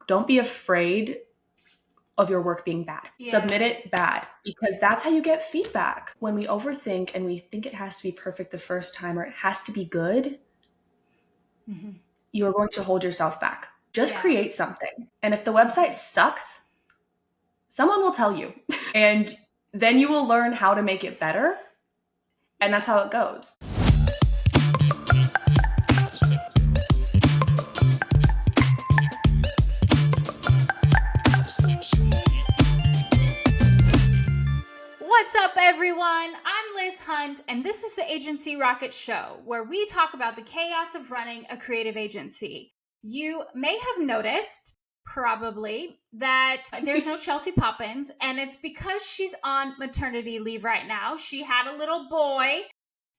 Don't be afraid of your work being bad. Submit it bad, because that's how you get feedback. When we overthink and we think it has to be perfect the first time or it has to be good, you're going to hold yourself back. Just create something. And if the website sucks, someone will tell you. And then you will learn how to make it better. And that's how it goes. What's up, everyone? I'm Liz Hunt, and this is the Agency Rocket Show, where we talk about the chaos of running a creative agency. You may have noticed, probably, that there's no Chelsea Poppens, and it's because she's on maternity leave right now. She had a little boy,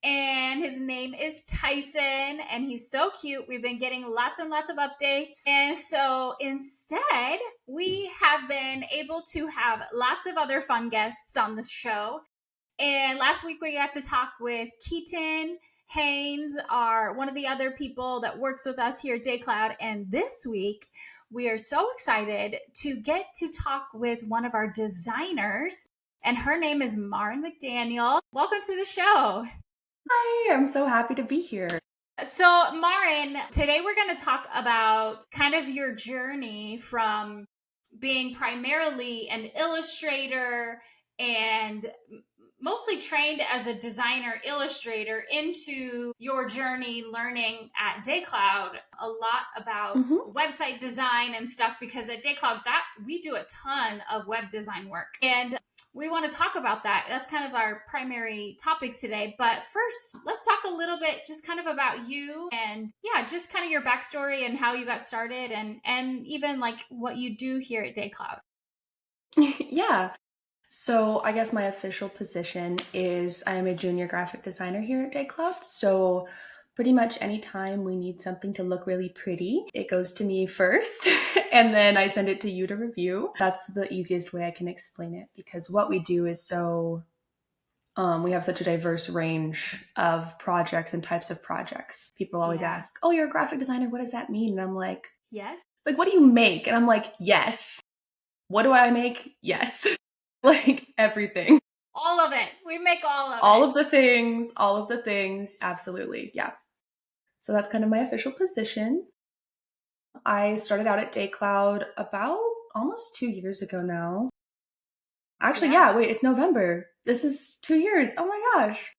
and his name is Tyson, and he's so cute. We've been getting lots and lots of updates. And so instead, we have been able to have lots of other fun guests on the show. And last week we got to talk with Keaton Haynes, one of the other people that works with us here at DayCloud. And this week, we are so excited to get to talk with one of our designers. And her name is Maren McDaniel. Welcome to the show. Hi, I'm so happy to be here. So, Maren, today we're going to talk about kind of your journey from being primarily an illustrator and mostly trained as a designer illustrator into your journey learning at DayCloud a lot about website design and stuff, because at DayCloud we do a ton of web design work. And we want to talk about that. That's kind of our primary topic today. But first, let's talk a little bit just kind of about you and just kind of your backstory and how you got started and even like what you do here at DayCloud. Yeah. So I guess my official position is I am a junior graphic designer here at DayCloud. So pretty much anytime we need something to look really pretty, it goes to me first, and then I send it to you to review. That's the easiest way I can explain it, because what we do is we have such a diverse range of projects and types of projects. People always ask, oh, you're a graphic designer, what does that mean? And I'm like, yes. Like, what do you make? And I'm like, yes. What do I make? Yes. Like everything. All of it. We make all of it. All of the things. Absolutely. Yeah. So that's kind of my official position. I started out at DayCloud about almost 2 years ago now. Actually, wait, it's November. This is 2 years. Oh my gosh.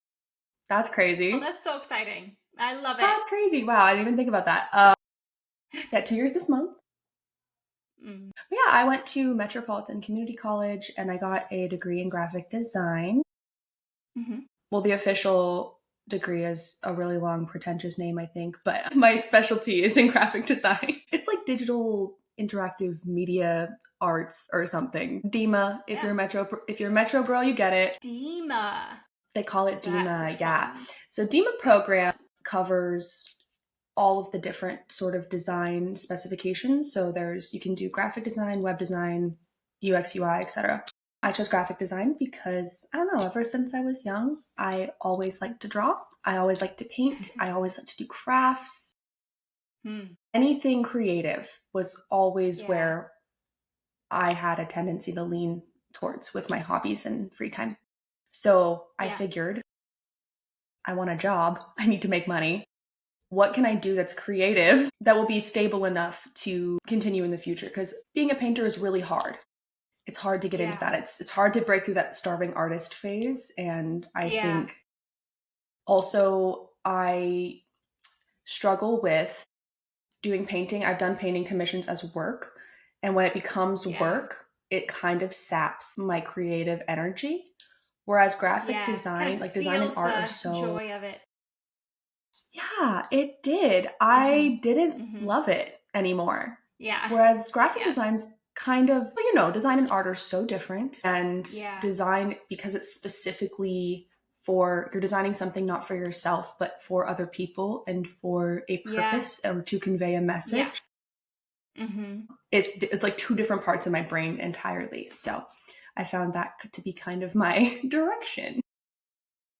That's crazy. Oh, that's so exciting. I love it. That's crazy. Wow, I didn't even think about that. 2 years this month. Yeah, I went to Metropolitan Community College and I got a degree in graphic design. Well, the official degree is a really long, pretentious name, I think, but my specialty is in graphic design. It's like digital interactive media arts or something. DEMA, if you're a Metro girl, you get it. DEMA. They call it DEMA, yeah. So DEMA program covers all of the different sort of design specifications. So you can do graphic design, web design, UX, UI, etc. I chose graphic design because, I don't know, ever since I was young, I always liked to draw. I always liked to paint. I always liked to do crafts. Anything creative was always where I had a tendency to lean towards with my hobbies and free time. So I figured, I want a job. I need to make money. What can I do that's creative that will be stable enough to continue in the future? Because being a painter is really hard. It's hard to get into that. It's hard to break through that starving artist phase. And I think also I struggle with doing painting. I've done painting commissions as work. And when it becomes work, it kind of saps my creative energy. Whereas graphic design, like design and art are so... joy of it. Yeah, it did. I didn't love it anymore. Yeah. Whereas graphic design's kind of, design and art are so different. And design, because it's specifically for, you're designing something not for yourself, but for other people and for a purpose or to convey a message. It's like two different parts of my brain entirely. So I found that to be kind of my direction.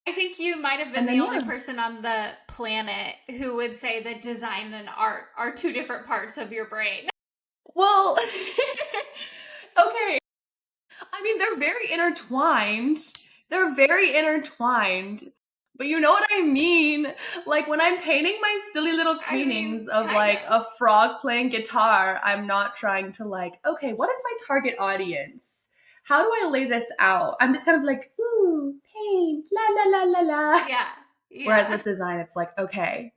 I think you might have been the only person on the planet who would say that design and art are two different parts of your brain. Well, okay. I mean, they're very intertwined. They're very intertwined. But you know what I mean? Like when I'm painting my silly little paintings of kind like of. a frog playing guitar, I'm not trying to like, okay, what is my target audience? How do I lay this out? I'm just kind of like, ooh, paint, la la la la la. Yeah. Whereas Yeah. with design, it's like, okay,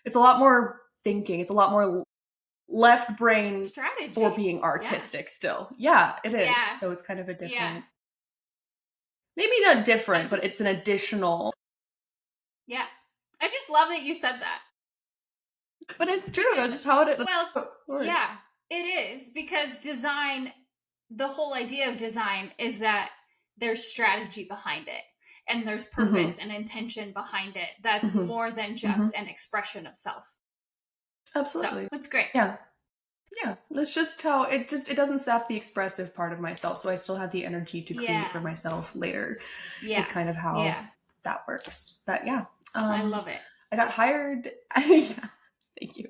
it's a lot more thinking. It's a lot more left brain for Strategy. being Yeah. artistic still. Yeah, it is. Yeah. So it's kind of a Yeah. different, maybe not I different, but just, it's an additional. yeah. I just love that you said that. But it's true. Because, That's just how it well, works. yeah, it is. Because design, the whole idea of design is that there's strategy behind it and there's purpose Mm-hmm. and intention behind it that's Mm-hmm. more than Mm-hmm. just an expression of self. So Absolutely. it's great. Yeah. Yeah. That's just how it doesn't sap the expressive part of myself. So I still have the energy to create for Yeah. myself later Yeah. is kind of how Yeah. that works. But yeah. I love it. I got hired. Yeah. Thank you.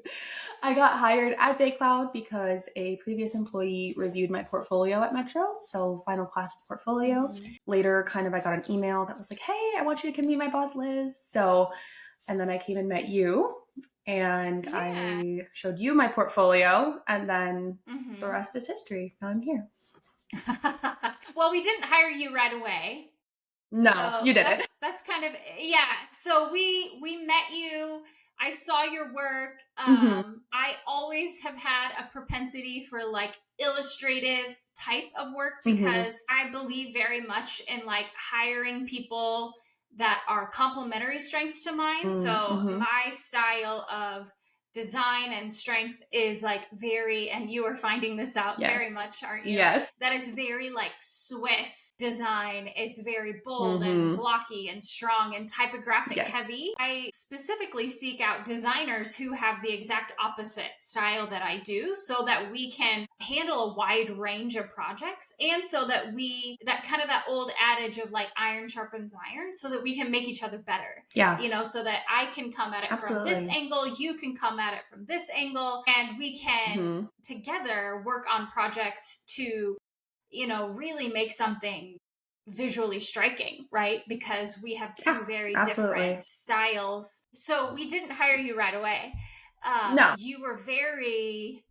I got hired at DayCloud because a previous employee reviewed my portfolio at Metro, so final class portfolio. Mm-hmm. Later, kind of, I got an email that was like, "Hey, I want you to come meet my boss, Liz." So, and then I came and met you, and Yeah. I showed you my portfolio, and then Mm-hmm. the rest is history. Now I'm here. Well, we didn't hire you right away. No, So you didn't. that's kind of, yeah. So we met you. I saw your work. Mm-hmm. I always have had a propensity for like illustrative type of work Mm-hmm. because I believe very much in like hiring people that are complementary strengths to mine. So Mm-hmm. my style of design and strength is like very, and you are finding this out very Yes. much, aren't you? Yes. That it's very like Swiss design. It's very bold and Mm-hmm. blocky and strong and typographic Yes. heavy. I specifically seek out designers who have the exact opposite style that I do so that we can handle a wide range of projects and so that that kind of that old adage of like iron sharpens iron so that we can make each other better. Yeah. You know, so that I can come at it Absolutely. from this angle, you can come at it from this angle, and we can Mm-hmm. together work on projects to, you know, really make something visually striking, right? Because we have two very different styles. So we didn't hire you right away. No. You were very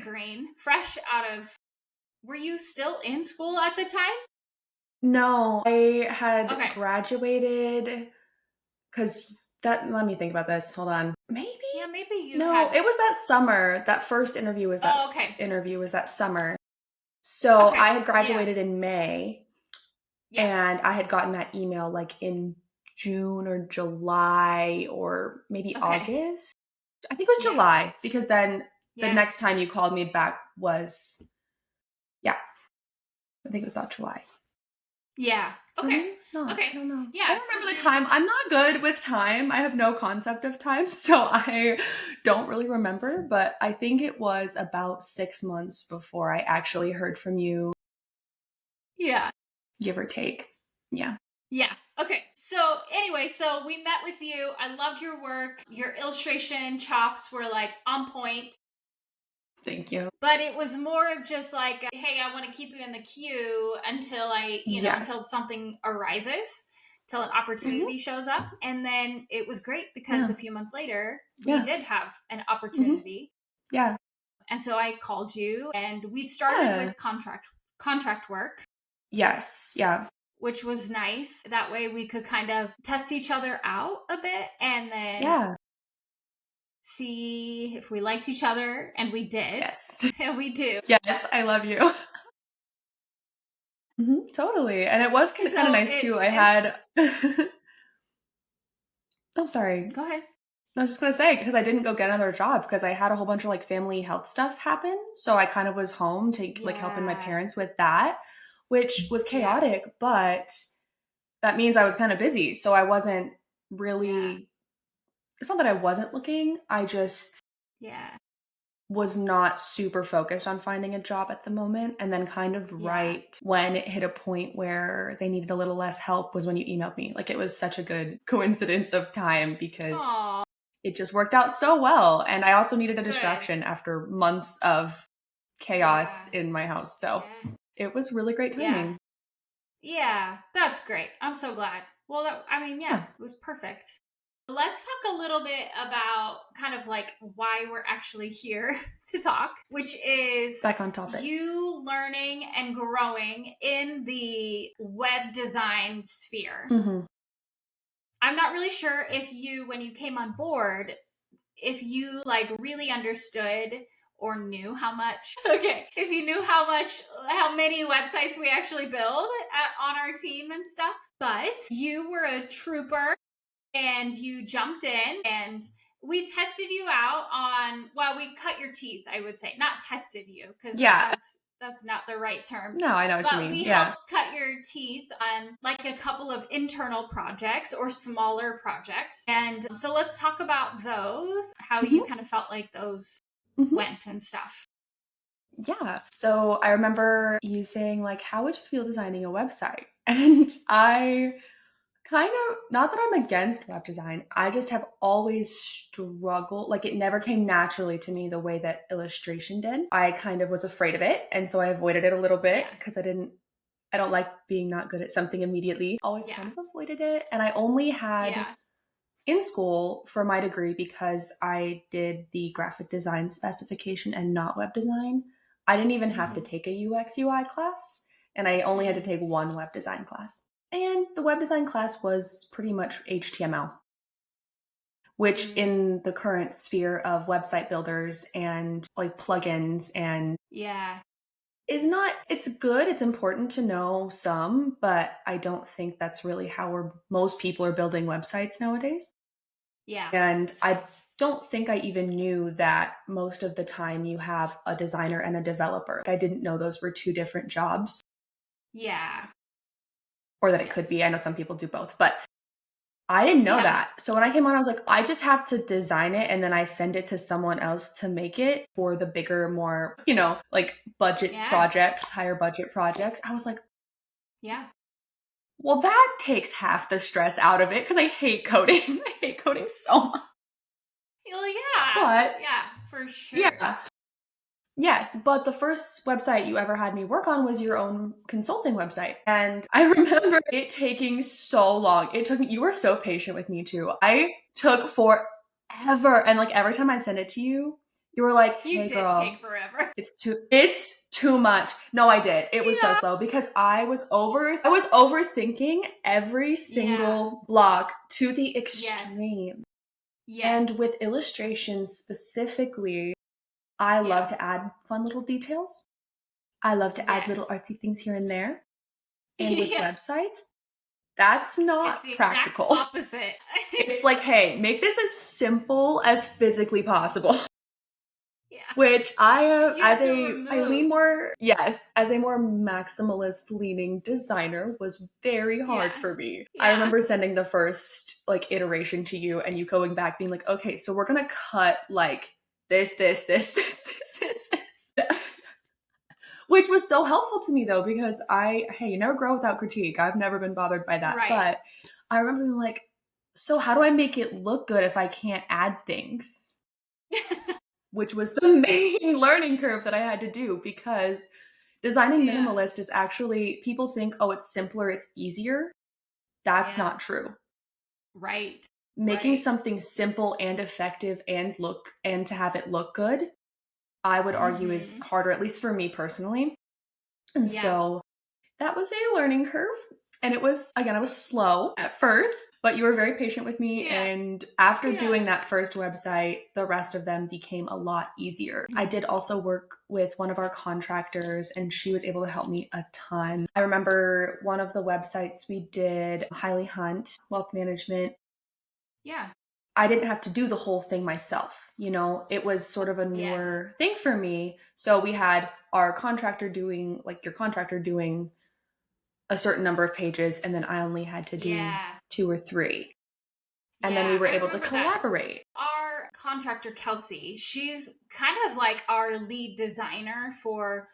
green, fresh out of, were you still in school at the time? No, I had Okay. graduated because that, let me think about this. Hold on. Maybe? Yeah, maybe you No, had. it was that summer. That first interview was that Okay. interview was that summer. So Okay. I had graduated in May Yeah. and I had gotten that email like in June or July or maybe Okay. August. I think it was July because then the Yeah. next time you called me back was, yeah, I think it was about July. Yeah. Okay. It's not. Okay. I don't know. Yeah, I don't remember the time. I'm not good with time. I have no concept of time, so I don't really remember. But I think it was about 6 months before I actually heard from you, Yeah. give or take. Yeah. Yeah. Okay. So anyway, so we met with you. I loved your work. Your illustration chops were like on point. Thank you. But it was more of just like, hey, I want to keep you in the queue until until something arises, till an opportunity shows up. And then it was great because a few months later, we did have an opportunity. Yeah. And so I called you and we started with contract work. Yes. Yeah. Which was nice. That way we could kind of test each other out a bit and then see if we liked each other. And we did. Yes. And we do. Yes. I love you. Totally. And it was kind of nice too. I had. I'm sorry. Go ahead. I was just going to say, because I didn't go get another job because I had a whole bunch of like family health stuff happen. So I kind of was home to like helping my parents with that, which was chaotic, but that means I was kind of busy. So I wasn't really, it's not that I wasn't looking. I just was not super focused on finding a job at the moment. And then kind of right when it hit a point where they needed a little less help was when you emailed me. Like it was such a good coincidence of time because it just worked out so well. And I also needed a Good. distraction after months of chaos in my house. So it was really great timing. Yeah, that's great. I'm so glad. Well, it was perfect. Let's talk a little bit about kind of like why we're actually here to talk, which is back on topic. You learning and growing in the web design sphere. Mm-hmm. I'm not really sure if when you came on board, if you like really understood or knew how much, if you knew how many websites we actually build on our team and stuff, but you were a trooper and you jumped in and we tested you out on, we cut your teeth, I would say. Not tested you, because that's not the right term. No, I know what you mean. We helped cut your teeth on like a couple of internal projects or smaller projects. And so let's talk about those, how you kind of felt like those went and stuff. Yeah. So I remember you saying like, how would you feel designing a website? And I kind of, not that I'm against web design, I just have always struggled. Like it never came naturally to me the way that illustration did. I kind of was afraid of it. And so I avoided it a little bit because I don't like being not good at something immediately. Always kind of avoided it. And I only had in school for my degree, because I did the graphic design specification and not web design, I didn't even have to take a UX UI class. And I only had to take one web design class. And the web design class was pretty much HTML, which in the current sphere of website builders and like plugins and is not, it's good. It's important to know some, but I don't think that's really how most people are building websites nowadays. Yeah. And I don't think I even knew that most of the time you have a designer and a developer. I didn't know those were two different jobs. Yeah. Or that it could be. I know some people do both, but I didn't know that. So when I came on, I was like, I just have to design it and then I send it to someone else to make it for the bigger, more, like budget projects, higher budget projects. I was like, well, that takes half the stress out of it because I hate coding. I hate coding so much. Well, yeah. But for sure. Yeah. Yes, but the first website you ever had me work on was your own consulting website. And I remember it taking so long. You were so patient with me too. I took forever. And like every time I'd send it to you, you were like, hey girl, take forever. It's too much. No, I did. It was so slow because I was overthinking every single block to the extreme. Yes. And with illustrations specifically, I love to add fun little details. I love to add little artsy things here and there. And with websites, that's not practical. Exact opposite. It's like, hey, make this as simple as physically possible. Yeah. Which as a more maximalist leaning designer was very hard for me. Yeah. I remember sending the first like iteration to you and you going back being like, okay, so we're going to cut like this. Which was so helpful to me though, because you never grow without critique. I've never been bothered by that. Right. But I remember being like, so how do I make it look good if I can't add things? Which was the main learning curve that I had to do, because designing minimalist is actually, people think, oh, it's simpler, it's easier. That's not true. Right. Making something simple and effective and to have it look good, I would argue is harder, at least for me personally. And so that was a learning curve. And it was, again, I was slow at first, but you were very patient with me. Yeah. And after doing that first website, the rest of them became a lot easier. I did also work with one of our contractors and she was able to help me a ton. I remember one of the websites we did, Highly Hunt, wealth management. Yeah. I didn't have to do the whole thing myself. It was sort of a newer thing for me. So we had our contractor doing, like your contractor doing a certain number of pages, and then I only had to do 2 or 3. And then we were able to collaborate. Our contractor, Kelsey, she's kind of like our lead designer for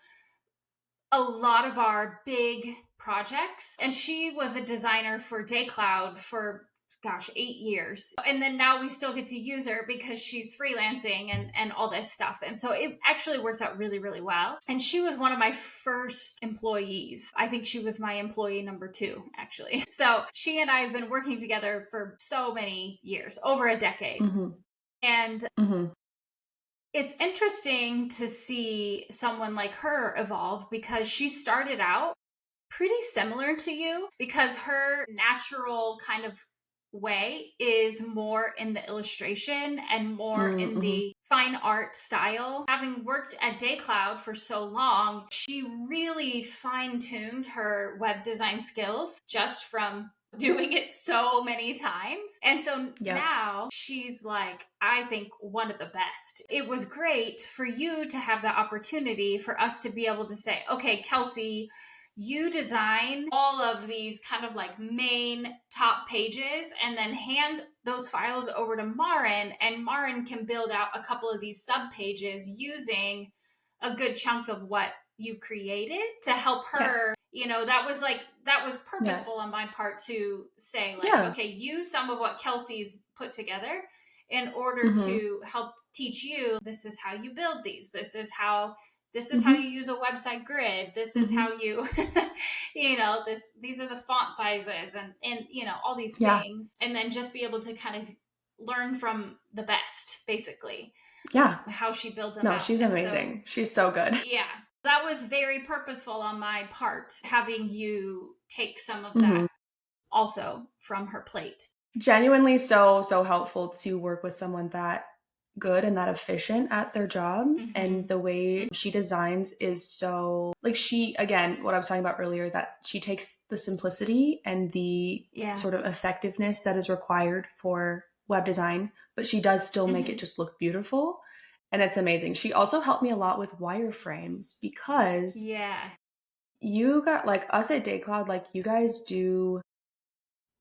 a lot of our big projects. And she was a designer for DayCloud for 8 years. And then now we still get to use her because she's freelancing and all this stuff. And so it actually works out really, really well. And she was one of my first employees. I think she was my employee number 2, actually. So she and I have been working together for so many years, over a decade. And it's interesting to see someone like her evolve because she started out pretty similar to you, because her natural kind of way is more in the illustration and more in the fine art style. Having worked at DayCloud for so long, she really fine-tuned her web design skills just from doing it so many times. And so now she's like, I think, one of the best. It was great for you to have the opportunity for us to be able to say, okay, Kelsey, you design all of these kind of like main top pages and then hand those files over to Maren, and Maren can build out a couple of these sub pages using a good chunk of what you created to help her. You know, that was purposeful on my part to say like, okay, use some of what Kelsey's put together in order to help teach you, this is how you build these. This is how you use a website grid. This is how you, these are the font sizes and all these things. And then just be able to kind of learn from the best, basically. Yeah. How she builds them out. No, she's amazing. She's so good. Yeah. That was very purposeful on my part, having you take some of that also from her plate. Genuinely so helpful to work with someone that good and that efficient at their job. And the way she designs is so, like, she, again, what I was talking about earlier, that she takes the simplicity and the sort of effectiveness that is required for web design, but she does still make it just look beautiful. And it's amazing. She also helped me a lot with wireframes because you got, like, us at DayCloud, like, you guys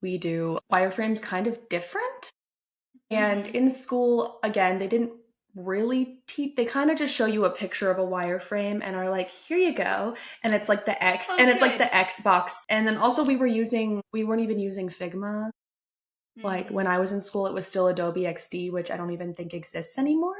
we do wireframes kind of different. And in school, again, they didn't really teach, they kind of just show you a picture of a wireframe and are like, here you go. And it's like the X, and it's like the X box. And then also we weren't even using Figma. Like when I was in school, it was still Adobe XD, which I don't even think exists anymore.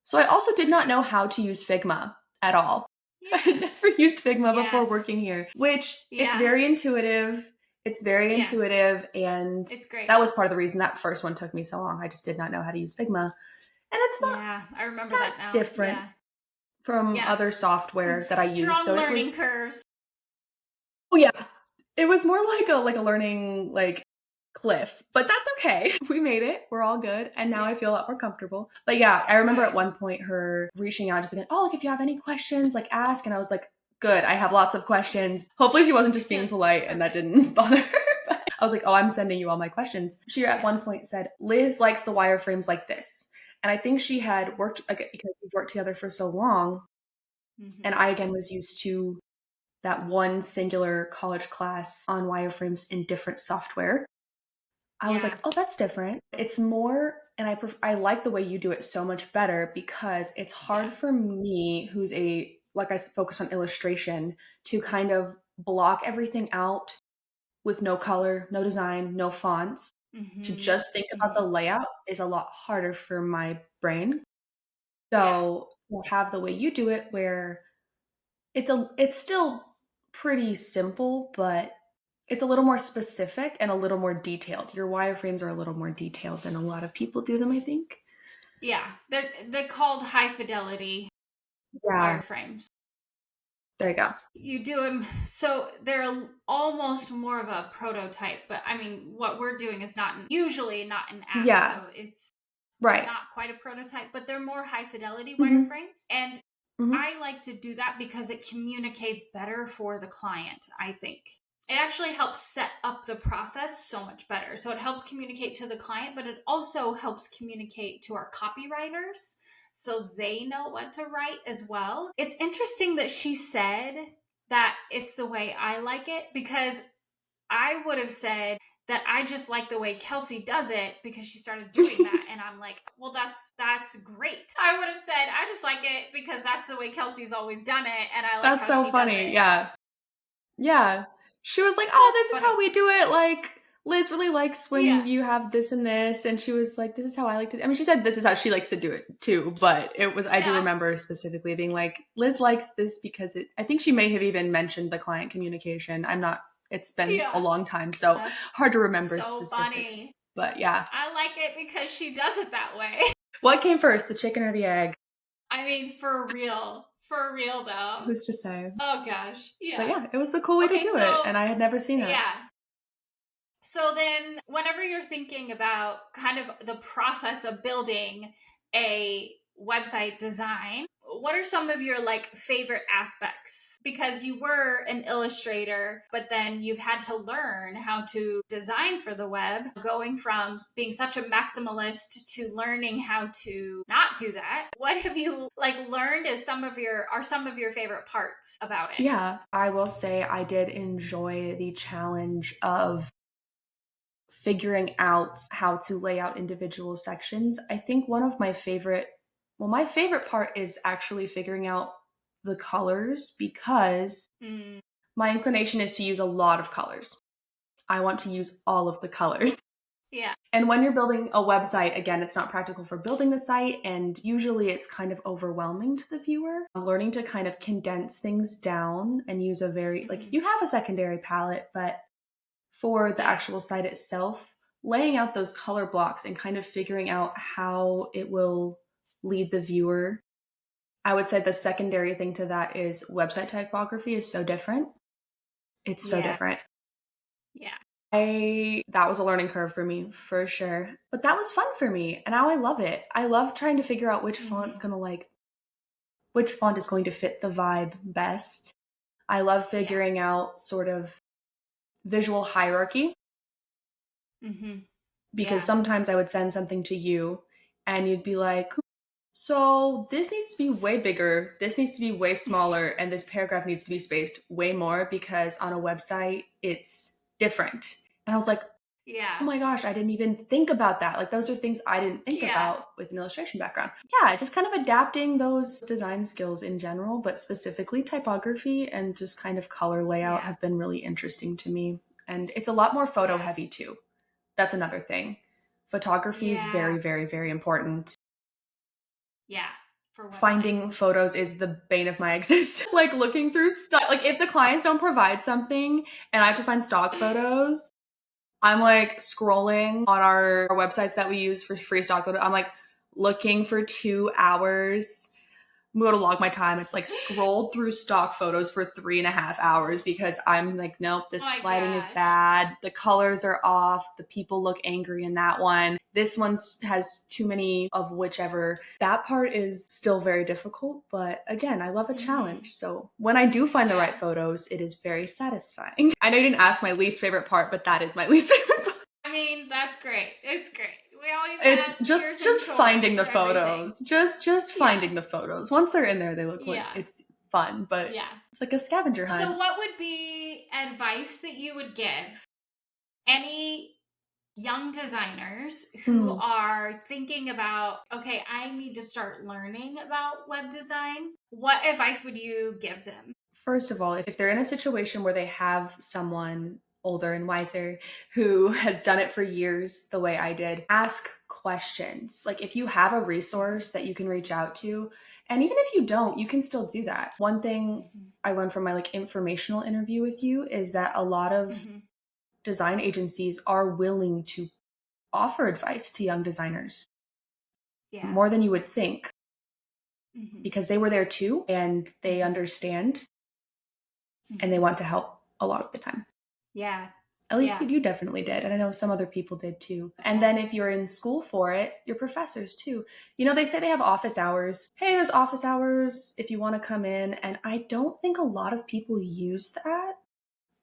So I also did not know how to use Figma at all. I had never used Figma before working here, which it's very intuitive. It's very intuitive, and it's great. That was part of the reason that first one took me so long. I just did not know how to use Figma. And it's not I remember that now. different from other software that I use. So learning curves. Oh yeah. It was more like a learning like cliff, but that's okay. We made it. We're all good. And now I feel a lot more comfortable. But yeah, I remember at one point her reaching out to be like, oh, like if you have any questions, like ask. And I was like, good, I have lots of questions. Hopefully she wasn't just being polite and that didn't bother her. But I was like, oh, I'm sending you all my questions. She at one point said, Liz likes the wireframes like this. And I think she had worked, because we've worked together for so long. And I, again, was used to that one singular college class on wireframes in different software. I was like, oh, that's different. It's more, and I like the way you do it so much better, because it's hard for me, who's like I focus on illustration, to kind of block everything out with no color, no design, no fonts. To just think about the layout is a lot harder for my brain. So to have the way you do it, where it's still pretty simple, but it's a little more specific and a little more detailed. Your wireframes are a little more detailed than a lot of people do them, I think. Yeah, they're called high fidelity wireframes. There you go. You do them, so they're almost more of a prototype. But I mean, what we're doing is usually not an app, so it's not quite a prototype. But they're more high fidelity wireframes, and I like to do that because it communicates better for the client. I think it actually helps set up the process so much better. So it helps communicate to the client, but it also helps communicate to our copywriters, so they know what to write as well. It's interesting that she said that it's the way I like it, because I would have said that I just like the way Kelsey does it because she started doing that. And I'm like, well, that's great. I would have said, I just like it because that's the way Kelsey's always done it. And I like that's how so funny. Yeah. Yeah. She was like, oh, this is how we do it. Like Liz really likes when you have this and this. And she was like, this is how I like to, I mean, she said this is how she likes to do it too. But I do remember specifically being like, Liz likes this because I think she may have even mentioned the client communication. It's been a long time. So that's hard to remember specifics. Funny. But yeah. I like it because she does it that way. What came first, the chicken or the egg? I mean, for real. For real, though. Who's to say? Oh, gosh. Yeah. But yeah, it was a cool way to do it. And I had never seen it. Yeah. So then whenever you're thinking about kind of the process of building a website design, what are some of your like favorite aspects? Because you were an illustrator, but then you've had to learn how to design for the web, going from being such a maximalist to learning how to not do that. What have you like learned are some of your favorite parts about it? Yeah, I will say I did enjoy the challenge of figuring out how to lay out individual sections. I think my favorite part is actually figuring out the colors, because my inclination is to use a lot of colors. I want to use all of the colors. Yeah. And when you're building a website, again, it's not practical for building the site, and usually it's kind of overwhelming to the viewer. I'm learning to kind of condense things down and use a very, like, you have a secondary palette, but for the actual site itself, laying out those color blocks and kind of figuring out how it will lead the viewer. I would say the secondary thing to that is website typography is so different. It's so different. Yeah. That was a learning curve for me, for sure. But that was fun for me, and now I love it. I love trying to figure out which font is going to fit the vibe best. I love figuring out sort of visual hierarchy. Because sometimes I would send something to you and you'd be like, so this needs to be way bigger, this needs to be way smaller, and this paragraph needs to be spaced way more because on a website it's different. And I was like, oh my gosh, I didn't even think about that. Like, those are things I didn't think about with an illustration background. Yeah, just kind of adapting those design skills in general, but specifically typography and just kind of color layout have been really interesting to me. And it's a lot more photo heavy too. That's another thing. Photography is very, very, very important. Yeah. For finding photos is the bane of my existence. Like, looking through stock, like if the clients don't provide something and I have to find stock photos, I'm like scrolling on our websites that we use for free stock photo. I'm like looking for 2 hours. I'm going to log my time. It's like scrolled through stock photos for 3.5 hours because I'm like, nope, this lighting is bad. The colors are off. The people look angry in that one. This one has too many of whichever. That part is still very difficult. But again, I love a challenge. So when I do find the right photos, it is very satisfying. I know you didn't ask my least favorite part, but that is my least favorite part. I mean, that's great. It's great. We always it's just finding the photos. Just finding the photos. Once they're in there, they look like it's fun, but it's like a scavenger hunt. So what would be advice that you would give any young designers who are thinking about, okay, I need to start learning about web design? What advice would you give them? First of all, if they're in a situation where they have someone older and wiser who has done it for years the way I did, ask questions. Like, if you have a resource that you can reach out to, and even if you don't, you can still do that. One thing I learned from my like informational interview with you is that a lot of design agencies are willing to offer advice to young designers more than you would think, because they were there too and they understand and they want to help a lot of the time. Yeah. At least you definitely did. And I know some other people did too. And then if you're in school for it, your professors too. You know, they say they have office hours. Hey, there's office hours if you want to come in. And I don't think a lot of people use that.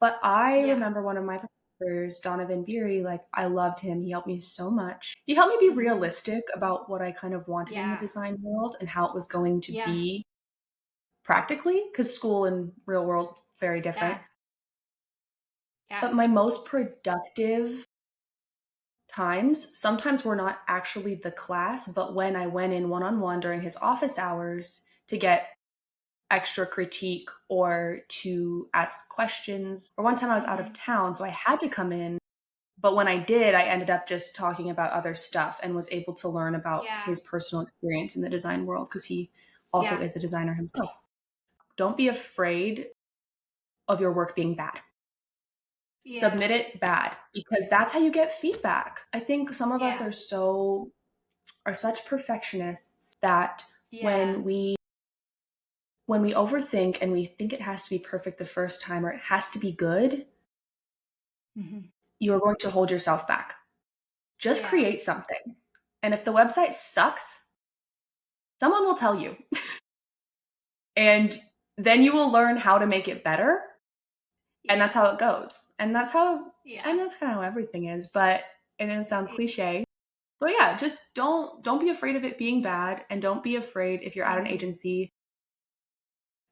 But I remember one of my professors, Donovan Beery, like, I loved him. He helped me so much. He helped me be realistic about what I kind of wanted in the design world and how it was going to be practically, because school and real world, very different. But my most productive times sometimes were not actually the class, but when I went in one-on-one during his office hours to get extra critique or to ask questions. Or one time I was out of town, so I had to come in, But when I did, I ended up just talking about other stuff and was able to learn about Yeah. his personal experience in the design world because he also Yeah. is a designer himself. Don't be afraid of your work being bad. Yeah. Submit it bad, because that's how you get feedback. I think some of us Yeah. are such perfectionists that Yeah. when we overthink and we think it has to be perfect the first time or it has to be good, Mhm. you are going to hold yourself back. Just Yeah. create something. And if the website sucks, someone will tell you. And then you will learn how to make it better. And that's how it goes. And that's how, Yeah. I mean, that's kind of how everything is, but, and it sounds cliche. But yeah, just don't be afraid of it being bad. And don't be afraid if you're at an agency,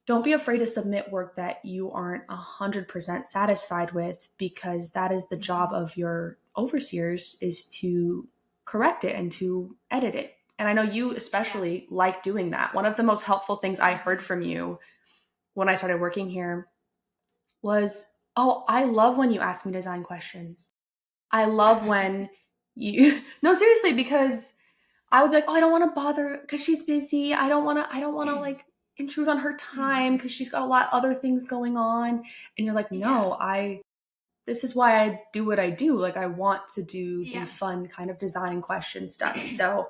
don't be afraid to submit work that you aren't 100% satisfied with, because that is the job of your overseers, is to correct it and to edit it. And I know you especially like doing that. One of the most helpful things I heard from you when I started working here was, oh, I love when you ask me design questions. I love when you, no, seriously, because I would be like, oh, I don't want to bother because she's busy. I don't want to like intrude on her time because she's got a lot of other things going on. And you're like, no, this is why I do what I do. Like, I want to do the fun kind of design question stuff. So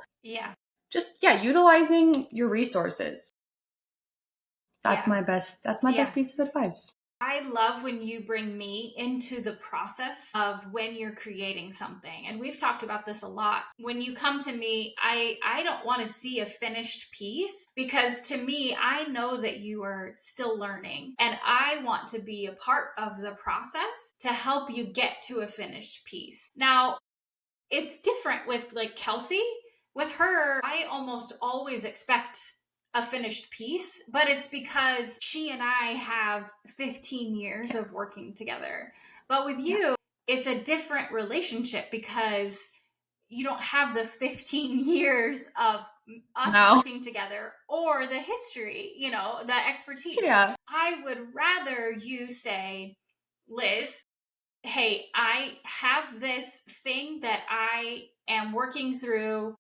just, utilizing your resources. That's my best piece of advice. I love when you bring me into the process of when you're creating something. And we've talked about this a lot. When you come to me, I don't want to see a finished piece, because to me, I know that you are still learning, and I want to be a part of the process to help you get to a finished piece. Now, it's different with like Kelsey. With her, I almost always expect a finished piece, but it's because she and I have 15 years of working together. But with you, it's a different relationship because you don't have the 15 years of us working together or the history, the expertise. Yeah. I would rather you say, Liz, hey, I have this thing that I am working through.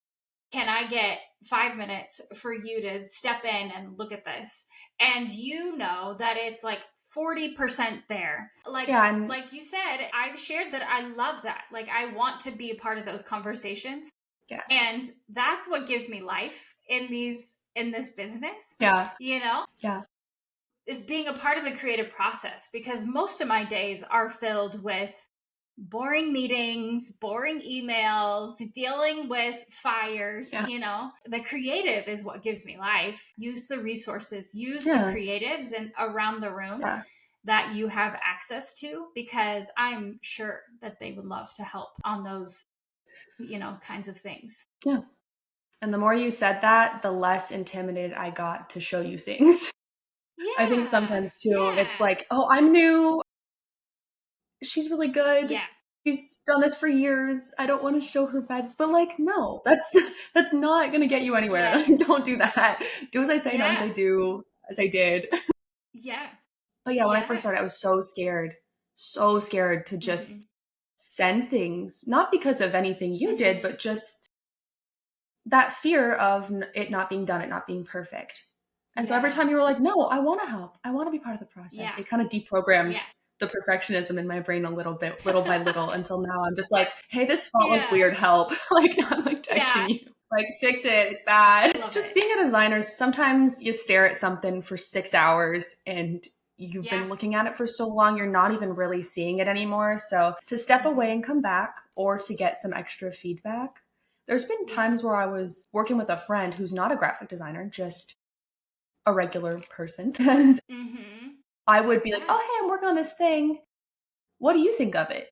Can I get 5 minutes for you to step in and look at this? And you know that it's like 40% there. Like you said, I've shared that I love that. Like, I want to be a part of those conversations. Yes. And that's what gives me life in this business. Yeah. Yeah. Is being a part of the creative process, because most of my days are filled with boring meetings, boring emails, dealing with fires. The creative is what gives me life. Use the resources, use the creatives and around the room that you have access to, because I'm sure that they would love to help on those, kinds of things. Yeah. And the more you said that, the less intimidated I got to show you things. I think sometimes too, it's like, oh, I'm new. She's really good. Yeah. She's done this for years. I don't want to show her bad, but like, no, that's not going to get you anywhere. Like, don't do that. Do as I say, not as I do, as I did. Yeah. But yeah, when I first started, I was so scared to just send things, not because of anything you did, but just that fear of it not being done, it not being perfect. And so every time you were like, no, I want to help, I want to be part of the process, it kind of deprogrammed the perfectionism in my brain a little bit, little by little, until now I'm just like, hey, this font looks weird, help. Like, I'm like texting you, like, fix it, it's bad. It's just being a designer. Sometimes you stare at something for 6 hours and you've been looking at it for so long, you're not even really seeing it anymore. So to step away and come back, or to get some extra feedback. There's been times where I was working with a friend who's not a graphic designer, just a regular person. And I would be like, oh, hey, I'm working on this thing. What do you think of it?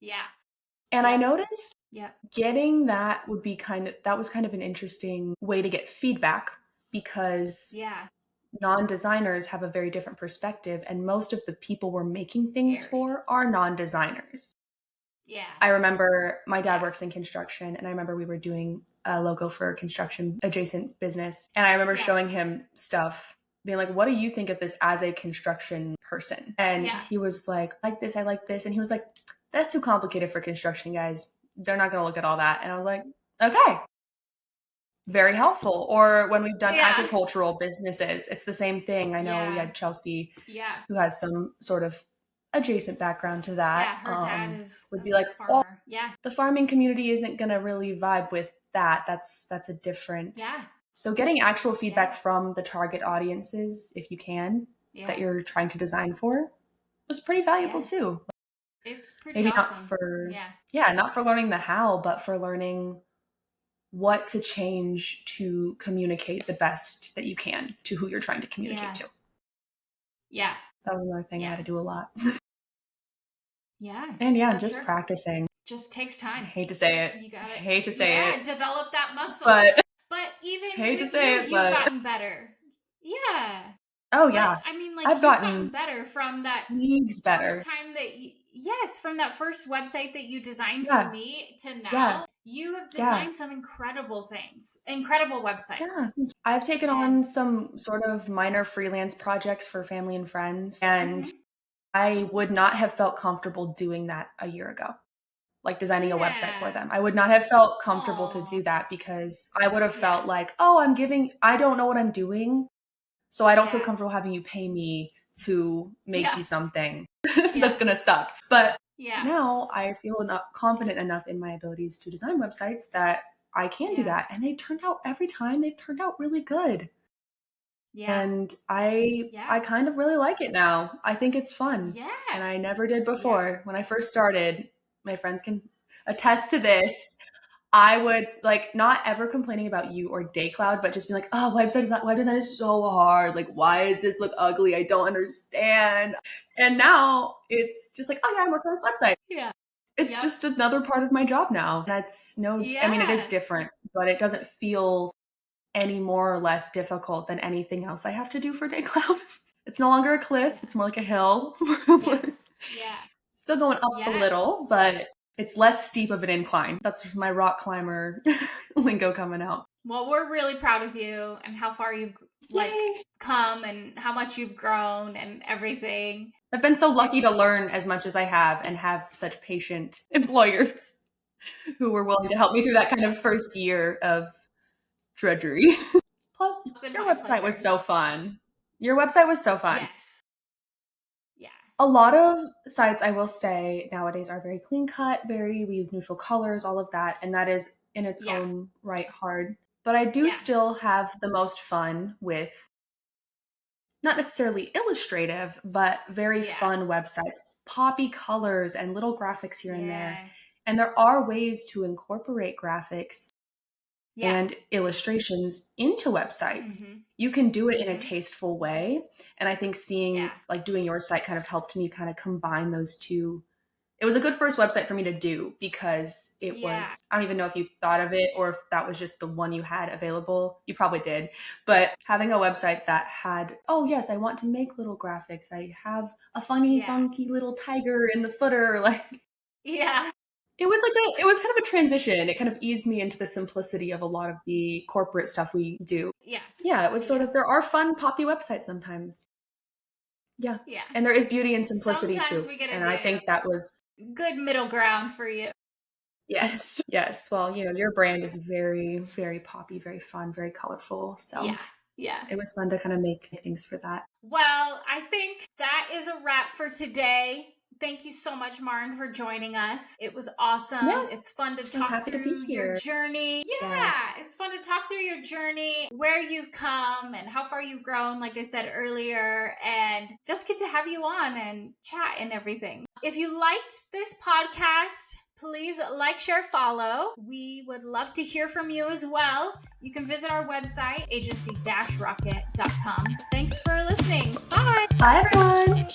Yeah. And I noticed getting that that was kind of an interesting way to get feedback, because non-designers have a very different perspective. And most of the people we're making things for are non-designers. Yeah. I remember my dad works in construction, and I remember we were doing a logo for a construction adjacent business. And I remember showing him stuff, being like, what do you think of this as a construction person? And he was like this, I like this. And he was like, that's too complicated for construction, guys. They're not going to look at all that. And I was like, okay, very helpful. Or when we've done agricultural businesses, it's the same thing. I know we had Chelsea, who has some sort of adjacent background to that. Her dad is would be like, farmer. The farming community isn't going to really vibe with that. That's a different. So getting actual feedback from the target audiences, if you can, that you're trying to design for, was pretty valuable too. It's pretty maybe awesome. Not for not for learning the how, but for learning what to change to communicate the best that you can to who you're trying to communicate to. Yeah. That was another thing I had to do a lot. And just practicing. Just takes time. I hate to say it. You got it. Hate to say it. Develop that muscle. But even hate with to say you've gotten better. Yeah. Oh yeah. I mean, like, I've gotten better from that leagues better. First time that from that first website that you designed for me to now, you have designed some incredible things, incredible websites. Yeah. I've taken on some sort of minor freelance projects for family and friends, and I would not have felt comfortable doing that a year ago. Like designing a website for them. I would not have felt comfortable to do that because I would have felt like, I don't know what I'm doing. So I don't feel comfortable having you pay me to make you something that's going to suck. But now I feel confident enough in my abilities to design websites that I can do that. And they've turned out really good. Yeah. And I kind of really like it now. I think it's fun. Yeah. And I never did before. When I first started, my friends can attest to this. I would not ever complaining about you or DayCloud, but just be like, oh, web design is so hard. Like, why does this look ugly? I don't understand. And now it's just like, oh yeah, I'm working on this website. Yeah. It's just another part of my job now. That's I mean, it is different, but it doesn't feel any more or less difficult than anything else I have to do for DayCloud. It's no longer a cliff. It's more like a hill. Still going up a little, but it's less steep of an incline. That's my rock climber lingo coming out. Well, we're really proud of you and how far you've come and how much you've grown and everything. I've been so lucky to learn as much as I have and have such patient employers who were willing to help me through that kind of first year of drudgery. Plus, your website was so fun. Yes. A lot of sites, I will say, nowadays are very clean cut, we use neutral colors, all of that. And that is in its own right hard. But I do still have the most fun with not necessarily illustrative, but very fun websites, poppy colors and little graphics here and there. And there are ways to incorporate graphics and illustrations into websites. You can do it in a tasteful way. And I think seeing doing your site kind of helped me kind of combine those two. It was a good first website for me to do because it was, I don't even know if you thought of it or if that was just the one you had available. You probably did. But having a website that had, oh yes, I want to make little graphics. I have a funny, funky little tiger in the footer. It was kind of a transition. It kind of eased me into the simplicity of a lot of the corporate stuff we do. Yeah, it was sort of, there are fun poppy websites sometimes. Yeah. And there is beauty and simplicity too. And I think that was good middle ground for you. Yes. Well, your brand is very, very poppy, very fun, very colorful. So it was fun to kind of make things for that. Well, I think that is a wrap for today. Thank you so much, Maren, for joining us. It was awesome. Yes. It's fun to talk through your journey. It's fun to talk through your journey, where you've come and how far you've grown, like I said earlier, and just get to have you on and chat and everything. If you liked this podcast, please like, share, follow. We would love to hear from you as well. You can visit our website, agency-rocket.com. Thanks for listening. Bye. Bye, everyone.